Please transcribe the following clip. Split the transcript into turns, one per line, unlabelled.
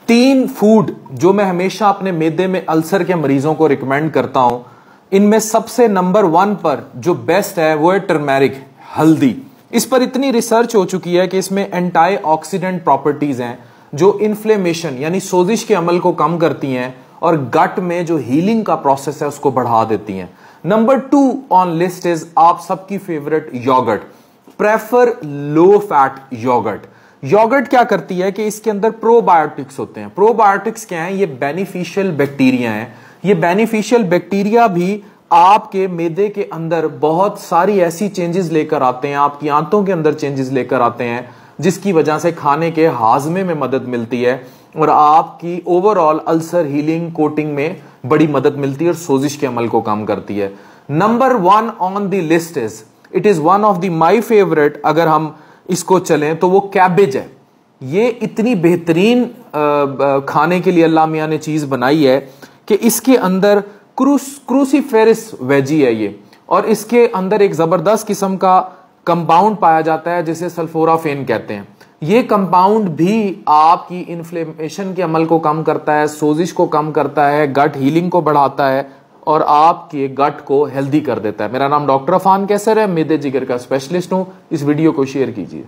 3 food जो मैं हमेशा अपने मैदे में अल्सर के मरीजों को रिकमेंड करता हूं, इनमें सबसे नंबर 1 पर जो बेस्ट है वो है टर्मेरिक, हल्दी। इस पर इतनी रिसर्च हो चुकी है कि इसमें एंटी ऑक्सीडेंट प्रॉपर्टीज हैं जो इन्फ्लेमेशन यानी सोजिश के अमल को कम करती हैं और गट में जो हीलिंग का प्रोसेस है उसको बढ़ा देती हैं। नंबर 2 ऑन लिस्ट इज आप सबकी favourite yogurt. Prefer low fat yogurt. Yogurt क्या करती है कि इसके अंदर प्रोबायोटिक्स होते हैं। प्रोबायोटिक्स क्या है? ये बेनिफिशियल बैक्टीरिया हैं। ये बेनिफिशियल बैक्टीरिया भी आपके मैदे के अंदर बहुत सारी ऐसी चेंजेस लेकर आते हैं, आपकी आंतों के अंदर चेंजेस लेकर आते हैं, जिसकी वजह से खाने के हाजमे में मदद मिलती है और आपकी ओवरऑल अल्सर हीलिंग कोटिंग में बड़ी मदद मिलती है और सोजिश के अमल को कम करती है। Number 1 on the list is, it is one of the my favourite, अगर हम इसको चलें तो वो कैबेज है। ये इतनी बेहतरीन खाने के लिए अल्लाह मियां ने चीज बनाई है कि इसके अंदर क्रूसीफेरस वेजी है ये, और इसके अंदर एक जबरदस्त किस्म का कंपाउंड पाया जाता है जिसे सल्फोराफेन कहते हैं। ये कंपाउंड भी आपकी इन्फ्लेमेशन के अमल को कम करता है, सोजिश को कम करता है, गट हीलिंग को बढ़ाता है और आपके गट को हेल्दी कर देता है। मेरा नाम डॉक्टर अफान कैसर है, मैदे जिगर का स्पेशलिस्ट हूं। इस वीडियो को शेयर कीजिए।